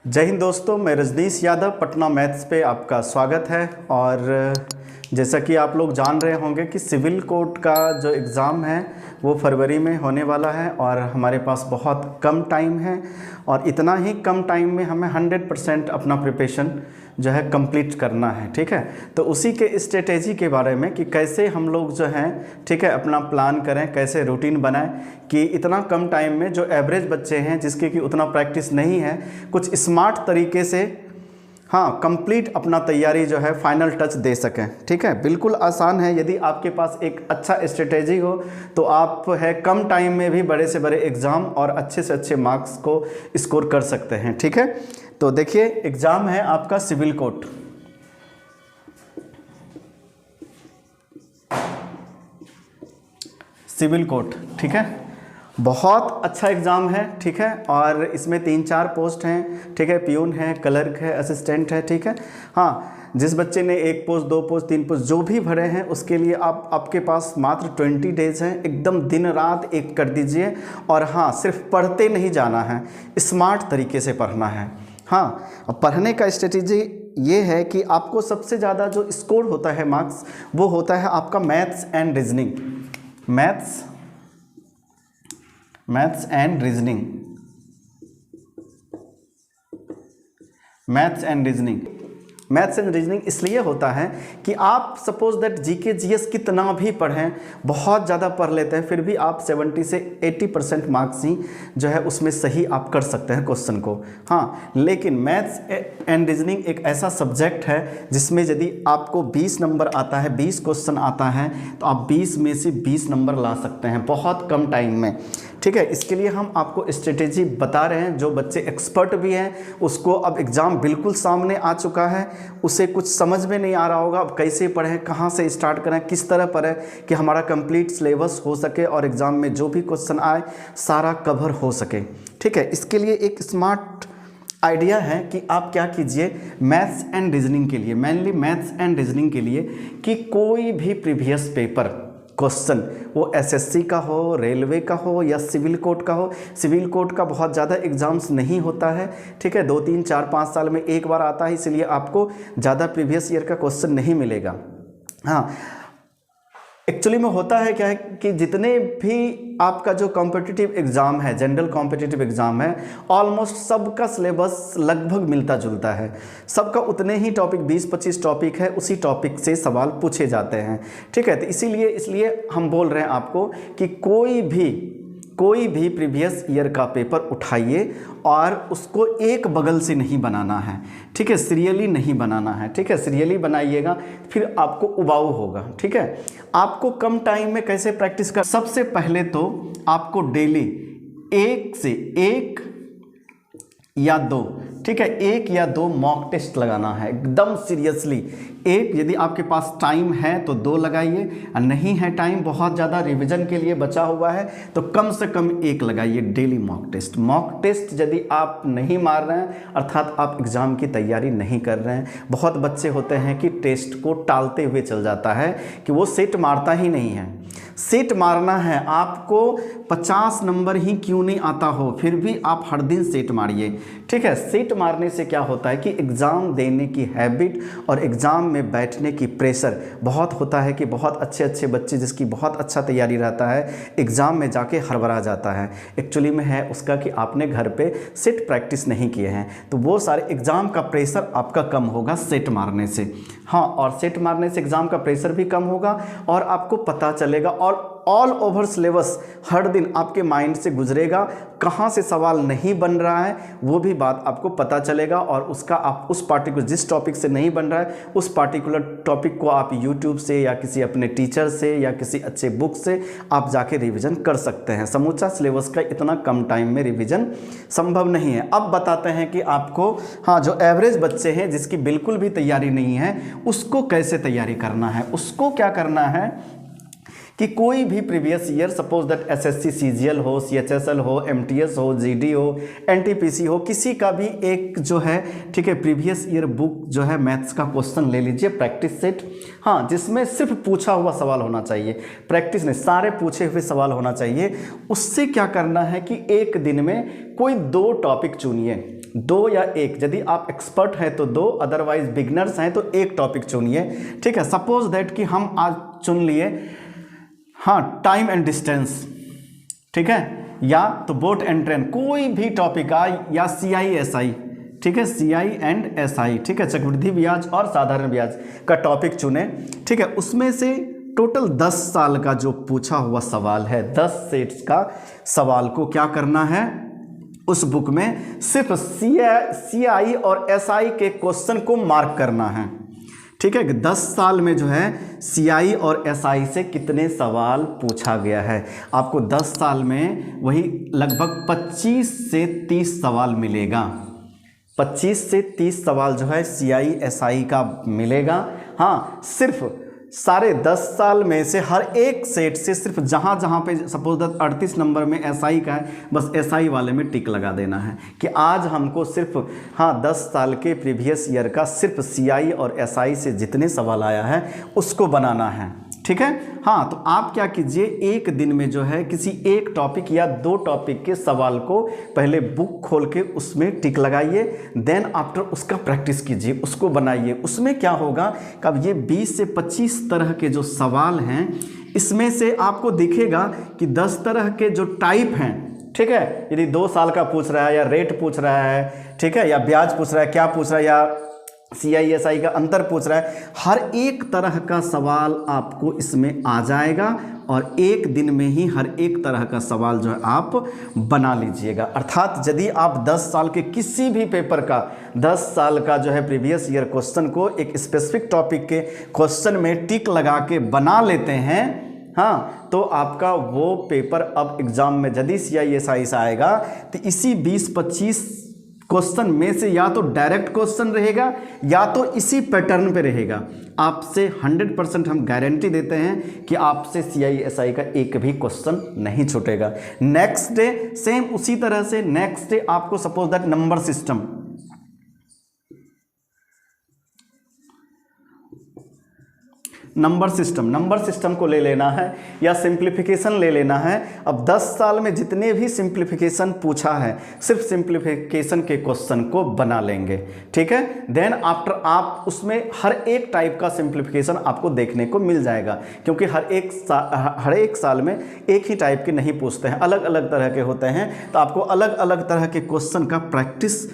जय हिंद दोस्तों, मैं रजनीश यादव पटना मैथ्स पे आपका स्वागत है। और जैसा कि आप लोग जान रहे होंगे कि सिविल कोड का जो एग्ज़ाम है वो फरवरी में होने वाला है और हमारे पास बहुत कम टाइम है और इतना ही कम टाइम में हमें 100% अपना प्रिपरेशन जो है कंप्लीट करना है। ठीक है, तो उसी के स्ट्रेटेजी के बारे में कि कैसे हम लोग जो हैं ठीक है अपना प्लान करें, कैसे रूटीन बनाएं कि इतना कम टाइम में जो एवरेज बच्चे हैं जिसके कि उतना प्रैक्टिस नहीं है, कुछ स्मार्ट तरीके से कंप्लीट अपना तैयारी जो है फाइनल टच दे सकें। ठीक है, बिल्कुल आसान है। यदि आपके पास एक अच्छा स्ट्रेटेजी हो तो आप है कम टाइम में भी बड़े से बड़े एग्ज़ाम और अच्छे से अच्छे मार्क्स को स्कोर कर सकते हैं। ठीक है, तो देखिए एग्ज़ाम है आपका सिविल कोड। सिविल कोड ठीक है, बहुत अच्छा एग्ज़ाम है। ठीक है, और इसमें 3-4 पोस्ट हैं। ठीक है, प्यून है, क्लर्क है, असिस्टेंट है। ठीक है, जिस बच्चे ने 1 पोस्ट 2 पोस्ट 3 पोस्ट जो भी भरे हैं उसके लिए आपके पास मात्र 20 डेज हैं। एकदम दिन रात एक कर दीजिए और सिर्फ पढ़ते नहीं जाना है, स्मार्ट तरीके से पढ़ना है। अब पढ़ने का स्ट्रेटेजी ये है कि आपको सबसे ज़्यादा जो स्कोर होता है मार्क्स वो होता है आपका maths and reasoning. Maths and reasoning इसलिए होता है कि आप सपोज दैट जीके जीएस कितना भी पढ़ें, बहुत ज़्यादा पढ़ लेते हैं, फिर भी आप 70 से 80% मार्क्स ही जो है उसमें सही आप कर सकते हैं क्वेश्चन को। लेकिन मैथ्स एंड रीजनिंग एक ऐसा सब्जेक्ट है जिसमें यदि आपको 20 नंबर आता है, 20 क्वेश्चन आता है तो आप 20 में से 20 नंबर ला सकते हैं बहुत कम टाइम में। ठीक है, इसके लिए हम आपको स्ट्रेटेजी बता रहे हैं। जो बच्चे एक्सपर्ट भी हैं उसको अब एग्ज़ाम बिल्कुल सामने आ चुका है, उसे कुछ समझ में नहीं आ रहा होगा अब कैसे पढ़ें, कहाँ से स्टार्ट करें, किस तरह पढ़ें कि हमारा कंप्लीट सिलेबस हो सके और एग्ज़ाम में जो भी क्वेश्चन आए सारा कवर हो सके। ठीक है, इसके लिए एक स्मार्ट आइडिया है कि आप क्या कीजिए मैथ्स एंड रीजनिंग के लिए, मेनली मैथ्स एंड रीजनिंग के लिए, कि कोई भी प्रीवियस पेपर क्वेश्चन वो एसएससी का हो, रेलवे का हो या सिविल कोड का हो। सिविल कोड का बहुत ज़्यादा एग्ज़ाम्स नहीं होता है। ठीक है, 2 3 4 5 साल में एक बार आता है, इसलिए आपको ज़्यादा प्रीवियस ईयर का क्वेश्चन नहीं मिलेगा। एक्चुअली में होता है क्या है कि जितने भी आपका जो कॉम्पिटिटिव एग्ज़ाम है, जनरल कॉम्पिटिटिव एग्ज़ाम है, ऑलमोस्ट सबका सिलेबस लगभग मिलता जुलता है। सबका उतने ही टॉपिक 20-25 टॉपिक है, उसी टॉपिक से सवाल पूछे जाते हैं। ठीक है, तो इसलिए हम बोल रहे हैं आपको कि कोई भी प्रीवियस ईयर का पेपर उठाइए और उसको एक बगल से नहीं बनाना है। ठीक है, सीरियली नहीं बनाना है। ठीक है, सीरियली बनाइएगा फिर आपको उबाऊ होगा। ठीक है, आपको कम टाइम में कैसे प्रैक्टिस कर, सबसे पहले तो आपको डेली 1 से 1 या 2, ठीक है, 1 या 2 मॉक टेस्ट लगाना है एकदम सीरियसली। 1 यदि आपके पास टाइम है तो 2 लगाइए, और नहीं है टाइम, बहुत ज़्यादा रिवीजन के लिए बचा हुआ है तो कम से कम 1 लगाइए daily mock test. Mock test यदि आप नहीं मार रहे हैं अर्थात आप एग्ज़ाम की तैयारी नहीं कर रहे हैं, बहुत बच्चे होते हैं कि टेस्ट को टालते हुए चल जाता है कि वो सेट मारता ही नहीं है। सेट मारना है आपको, 50 नंबर ही क्यों नहीं आता हो फिर भी आप हर दिन सेट मारिए। ठीक है, सेट मारने से क्या होता है कि एग्ज़ाम देने की हैबिट और एग्ज़ाम में बैठने की प्रेशर बहुत होता है कि बहुत अच्छे बच्चे जिसकी बहुत अच्छा तैयारी रहता है एग्ज़ाम में जाके हड़बड़ा जाता है। एक्चुअली में है उसका कि आपने घर पे सेट प्रैक्टिस नहीं किए हैं, तो वो सारे एग्ज़ाम का प्रेशर आपका कम होगा सेट मारने से। और सेट मारने से एग्ज़ाम का प्रेशर भी कम होगा और आपको पता चलेगा और ऑल ओवर सिलेबस हर दिन आपके माइंड से गुजरेगा, कहाँ से सवाल नहीं बन रहा है वो भी बात आपको पता चलेगा और उसका आप उस पार्टिकुलर जिस टॉपिक से नहीं बन रहा है उस पार्टिकुलर टॉपिक को आप यूट्यूब से या किसी अपने टीचर से या किसी अच्छे बुक से आप जाके रिवीजन कर सकते हैं। समूचा सिलेबस का इतना कम टाइम में रिवीजन संभव नहीं है। अब बताते हैं कि आपको जो एवरेज बच्चे हैं जिसकी बिल्कुल भी तैयारी नहीं है उसको कैसे तैयारी करना है। उसको क्या करना है कि कोई भी previous year, suppose that SSC CGL हो, सीएचएसएल हो, एमटीएस हो, जीडी हो, एनटीपीसी हो, किसी का भी एक जो है, ठीक है, प्रीवियस ईयर बुक जो है मैथ्स का क्वेश्चन ले लीजिए, प्रैक्टिस सेट, हाँ, जिसमें सिर्फ पूछा हुआ सवाल होना चाहिए, प्रैक्टिस नहीं, सारे पूछे हुए सवाल होना चाहिए। उससे क्या करना है कि एक दिन में कोई 2 टॉपिक चुनिए, 2 या 1, यदि आप एक्सपर्ट हैं तो 2, अदरवाइज बिगनर्स हैं तो 1 टॉपिक चुनिए, ठीक है। सपोज दैट कि हम आज चुन लिए, हाँ, टाइम एंड डिस्टेंस, ठीक है, या तो बोट एंड ट्रेन, कोई भी टॉपिक आए, या CI/SI, ठीक है, CI एंड SI, ठीक है, चक्रवृद्धि ब्याज और साधारण ब्याज का टॉपिक चुने, ठीक है। उसमें से टोटल 10 साल का जो पूछा हुआ सवाल है, 10 सेट्स का सवाल को क्या करना है, उस बुक में सिर्फ CI और SI के क्वेश्चन को मार्क करना है, ठीक है। 10 साल में जो है CI और SI से कितने सवाल पूछा गया है, आपको 10 साल में वही लगभग 25 से 30 सवाल मिलेगा, 25 से 30 सवाल जो है CI/SI का मिलेगा। हाँ, सिर्फ सारे 10 साल में से हर एक सेट से सिर्फ जहाँ जहाँ पे सपोज दैट 38 नंबर में SI का है, बस SI वाले में टिक लगा देना है कि आज हमको सिर्फ, हाँ, 10 साल के प्रीवियस ईयर का सिर्फ CI और SI से जितने सवाल आया है उसको बनाना है, ठीक है। हाँ, तो आप क्या कीजिए, एक दिन में जो है किसी एक टॉपिक या 2 टॉपिक के सवाल को पहले बुक खोल के उसमें टिक लगाइए, देन आफ्टर उसका प्रैक्टिस कीजिए, उसको बनाइए। उसमें क्या होगा, कब ये 20 से 25 तरह के जो सवाल हैं, इसमें से आपको दिखेगा कि 10 तरह के जो टाइप हैं, ठीक है, यदि 2 साल का पूछ रहा है, या रेट पूछ रहा है, ठीक है, या ब्याज पूछ रहा है, क्या पूछ रहा है, या CI/SI का अंतर पूछ रहा है, हर एक तरह का सवाल आपको इसमें आ जाएगा और एक दिन में ही हर एक तरह का सवाल जो है आप बना लीजिएगा। अर्थात यदि आप 10 साल के किसी भी पेपर का 10 साल का जो है प्रीवियस ईयर क्वेश्चन को एक स्पेसिफिक टॉपिक के क्वेश्चन में टिक लगा के बना लेते हैं, हाँ, तो आपका वो पेपर अब एग्जाम में यदि CI/SI से आएगा तो इसी 20-25 क्वेश्चन में से या तो डायरेक्ट क्वेश्चन रहेगा या तो इसी पैटर्न पे रहेगा। आपसे 100% हम गारंटी देते हैं कि आपसे CI/SI का एक भी क्वेश्चन नहीं छूटेगा। नेक्स्ट डे सेम उसी तरह से, नेक्स्ट डे आपको सपोज दैट नंबर सिस्टम को ले लेना है या सिंप्लीफिकेशन ले लेना है। अब 10 साल में जितने भी सिंप्लीफिकेशन पूछा है, सिर्फ सिंप्लीफिकेशन के क्वेश्चन को बना लेंगे, ठीक है। देन आफ्टर आप उसमें हर एक टाइप का सिंप्लीफिकेशन आपको देखने को मिल जाएगा, क्योंकि हर एक साल में एक ही टाइप के नहीं पूछते हैं, अलग अलग तरह के होते हैं, तो आपको अलग अलग तरह के क्वेश्चन का प्रैक्टिस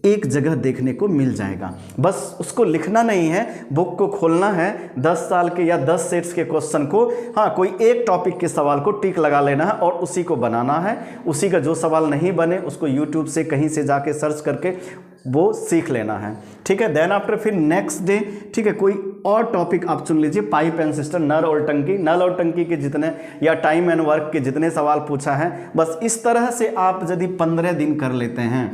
एक जगह देखने को मिल जाएगा। बस उसको लिखना नहीं है, बुक को खोलना है, 10 साल के या 10 सेट्स के क्वेश्चन को, हाँ, कोई एक टॉपिक के सवाल को टिक लगा लेना है और उसी को बनाना है। उसी का जो सवाल नहीं बने उसको यूट्यूब से कहीं से जाके सर्च करके वो सीख लेना है, ठीक है। देन आफ्टर फिर नेक्स्ट डे, ठीक है, कोई और टॉपिक आप चुन लीजिए, पाइप एंड सिस्टम, नल और टंकी के जितने, या टाइम एंड वर्क के जितने सवाल पूछा है, बस इस तरह से आप यदि 15 दिन कर लेते हैं,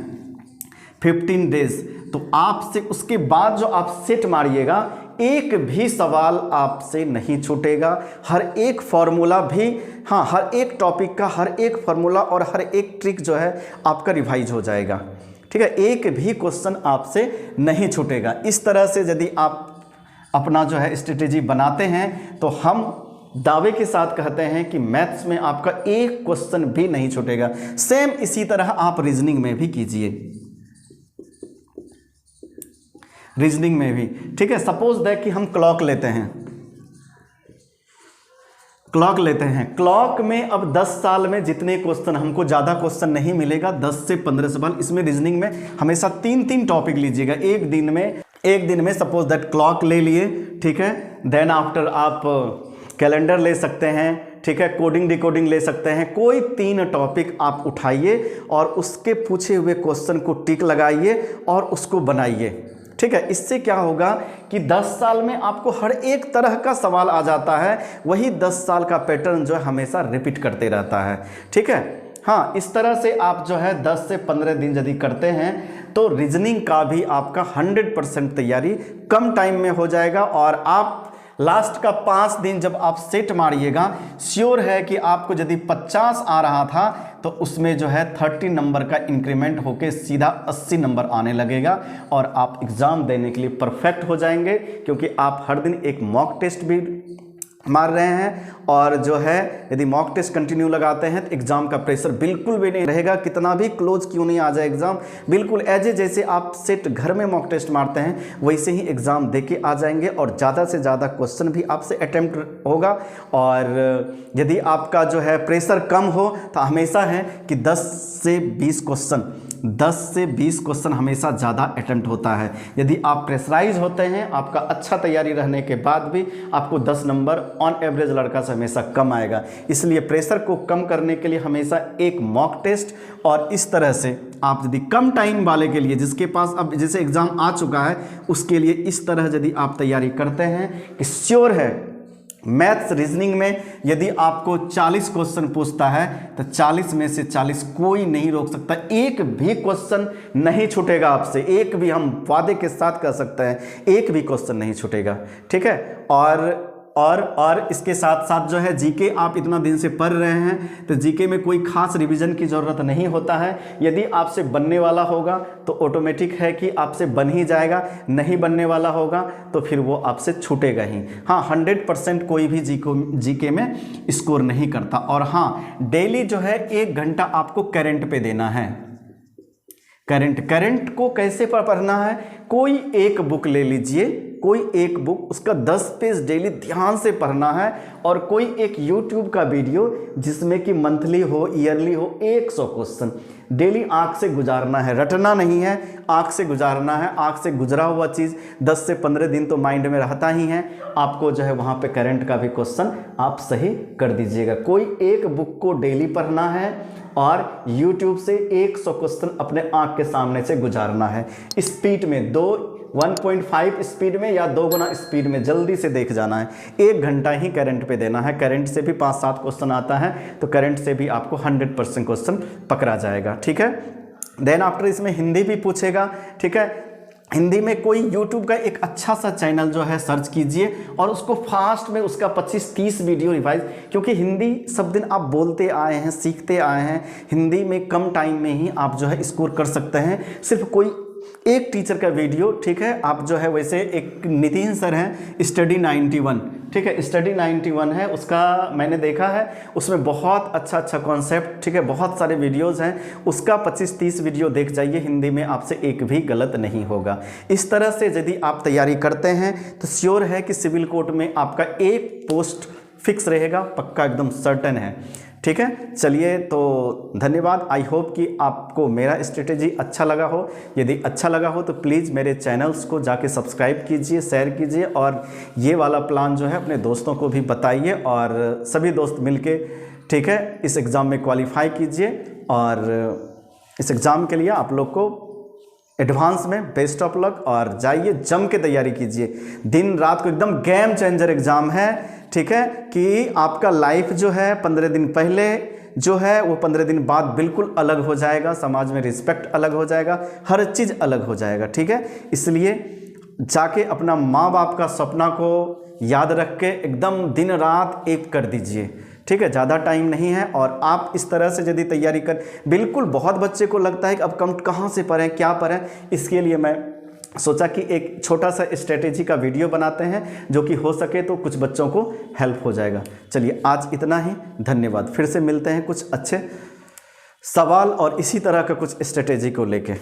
15 डेज, तो आपसे उसके बाद जो आप सेट मारिएगा, एक भी सवाल आपसे नहीं छूटेगा। हर एक फॉर्मूला भी, हाँ, हर एक टॉपिक का हर एक फॉर्मूला और हर एक ट्रिक जो है आपका रिवाइज हो जाएगा, ठीक है। एक भी क्वेश्चन आपसे नहीं छूटेगा। इस तरह से यदि आप अपना जो है स्ट्रेटेजी बनाते हैं तो हम दावे के साथ कहते हैं कि मैथ्स में आपका एक क्वेश्चन भी नहीं छूटेगा। सेम इसी तरह आप रीजनिंग में भी कीजिए, रीजनिंग में भी, ठीक है। सपोज दैट कि हम क्लॉक लेते हैं, क्लॉक में अब 10 साल में जितने क्वेश्चन, हमको ज़्यादा क्वेश्चन नहीं मिलेगा, 10 से 15 सवाल। इसमें रीजनिंग में हमेशा 3-3 टॉपिक लीजिएगा एक दिन में सपोज दैट क्लॉक ले लिए, ठीक है। देन आफ्टर आप कैलेंडर ले सकते हैं, ठीक है, कोडिंग डिकोडिंग ले सकते हैं। कोई 3 टॉपिक आप उठाइए और उसके पूछे हुए क्वेश्चन को टिक लगाइए और उसको बनाइए, ठीक है। इससे क्या होगा कि 10 साल में आपको हर एक तरह का सवाल आ जाता है, वही 10 साल का पैटर्न जो है हमेशा रिपीट करते रहता है, ठीक है। हाँ, इस तरह से आप जो है 10 से 15 दिन यदि करते हैं तो रीजनिंग का भी आपका 100% तैयारी कम टाइम में हो जाएगा और आप लास्ट का 5 दिन जब आप सेट मारिएगा, श्योर है कि आपको यदि 50 आ रहा था तो उसमें जो है 30 नंबर का इंक्रीमेंट होके सीधा 80 नंबर आने लगेगा और आप एग्ज़ाम देने के लिए परफेक्ट हो जाएंगे, क्योंकि आप हर दिन एक मॉक टेस्ट भी मार रहे हैं और जो है यदि मॉक टेस्ट कंटिन्यू लगाते हैं तो एग्ज़ाम का प्रेशर बिल्कुल भी नहीं रहेगा। कितना भी क्लोज क्यों नहीं आ जाए एग्ज़ाम, बिल्कुल एज ए जैसे आप सेट घर में मॉक टेस्ट मारते हैं वैसे ही एग्ज़ाम दे के आ जाएंगे और ज़्यादा से ज़्यादा क्वेश्चन भी आपसे अटैम्प्ट होगा। और यदि आपका जो है प्रेशर कम हो तो हमेशा है कि 10 से 20 क्वेश्चन हमेशा ज़्यादा अटैम्प्ट होता है। यदि आप प्रेशराइज होते हैं, आपका अच्छा तैयारी रहने के बाद भी आपको 10 नंबर ऑन एवरेज लड़का से हमेशा कम आएगा। इसलिए प्रेशर को कम करने के लिए हमेशा एक मॉक टेस्ट, और इस तरह से आप यदि कम टाइम वाले के लिए, जिसके पास अब जैसे एग्ज़ाम आ चुका है, उसके लिए इस तरह यदि आप तैयारी करते हैं कि श्योर है मैथ्स रीजनिंग में यदि आपको 40 क्वेश्चन पूछता है तो 40 में से 40 कोई नहीं रोक सकता, एक भी क्वेश्चन नहीं छूटेगा आपसे, एक भी, हम वादे के साथ कह सकते हैं एक भी क्वेश्चन नहीं छूटेगा। ठीक है, और इसके साथ साथ जो है जीके आप इतना दिन से पढ़ रहे हैं तो जीके में कोई खास रिवीजन की ज़रूरत नहीं होता है। यदि आपसे बनने वाला होगा तो ऑटोमेटिक है कि आपसे बन ही जाएगा, नहीं बनने वाला होगा तो फिर वो आपसे छूटेगा ही। हाँ, 100% कोई भी जीके में स्कोर नहीं करता। और हाँ, डेली जो है 1 घंटा आपको करंट पे देना है। करंट को कैसे पढ़ना है, कोई एक बुक ले लीजिए, कोई एक बुक, उसका 10 पेज डेली ध्यान से पढ़ना है, और कोई एक YouTube का वीडियो जिसमें कि मंथली हो, ईयरली हो, 100 क्वेश्चन डेली आंख से गुजारना है, रटना नहीं है, आंख से गुजारना है। आंख से गुजरा हुआ चीज़ 10 से 15 दिन तो माइंड में रहता ही है। आपको जो है वहाँ पे करंट का भी क्वेश्चन आप सही कर दीजिएगा। कोई एक बुक को डेली पढ़ना है और YouTube से 100 क्वेश्चन अपने आंख के सामने से गुजारना है। स्पीड में 1.5 स्पीड में या 2 गुना स्पीड में जल्दी से देख जाना है। 1 घंटा ही करंट पे देना है। करंट से भी 5-7 क्वेश्चन आता है तो करंट से भी आपको 100% क्वेश्चन पकड़ा जाएगा। ठीक है, देन आफ्टर इसमें हिंदी भी पूछेगा। ठीक है, हिंदी में कोई YouTube का एक अच्छा सा चैनल जो है सर्च कीजिए और उसको फास्ट में उसका 25-30 वीडियो रिवाइज, क्योंकि हिंदी सब दिन आप बोलते आए हैं, सीखते आए हैं, हिंदी में कम टाइम में ही आप जो है स्कोर कर सकते हैं। सिर्फ कोई एक टीचर का वीडियो, ठीक है, आप जो है वैसे एक नितिन सर हैं स्टडी 91, ठीक है, स्टडी 91 है, उसका मैंने देखा है, उसमें बहुत अच्छा कॉन्सेप्ट, ठीक है, बहुत सारे वीडियोस हैं, उसका 25-30 वीडियो देख जाइए, हिंदी में आपसे एक भी गलत नहीं होगा। इस तरह से यदि आप तैयारी करते हैं तो श्योर है कि सिविल कोर्ट में आपका एक पोस्ट फिक्स रहेगा, पक्का एकदम सर्टन है। ठीक है, चलिए तो धन्यवाद। आई होप कि आपको मेरा स्ट्रेटेजी अच्छा लगा हो। यदि अच्छा लगा हो तो प्लीज़ मेरे चैनल्स को जाके सब्सक्राइब कीजिए, शेयर कीजिए, और ये वाला प्लान जो है अपने दोस्तों को भी बताइए, और सभी दोस्त मिलके, ठीक है, इस एग्ज़ाम में क्वालिफाई कीजिए। और इस एग्ज़ाम के लिए आप लोग को एडवांस में बेस्ट ऑफ लक, और जाइए जम के तैयारी कीजिए। दिन रात को एकदम गेम चेंजर एग्ज़ाम है। ठीक है, कि आपका लाइफ जो है 15 दिन पहले जो है वो 15 दिन बाद बिल्कुल अलग हो जाएगा, समाज में रिस्पेक्ट अलग हो जाएगा, हर चीज़ अलग हो जाएगा। ठीक है, इसलिए जाके अपना माँ बाप का सपना को याद रख के एकदम दिन रात एक कर दीजिए। ठीक है, ज़्यादा टाइम नहीं है, और आप इस तरह से यदि तैयारी कर, बिल्कुल बहुत बच्चे को लगता है कि अब कम कहाँ से पढ़ें, क्या पढ़ें, इसके लिए मैं सोचा कि एक छोटा सा स्ट्रेटेजी का वीडियो बनाते हैं जो कि हो सके तो कुछ बच्चों को हेल्प हो जाएगा। चलिए आज इतना ही, धन्यवाद। फिर से मिलते हैं कुछ अच्छे सवाल और इसी तरह का कुछ स्ट्रेटेजी को लेके।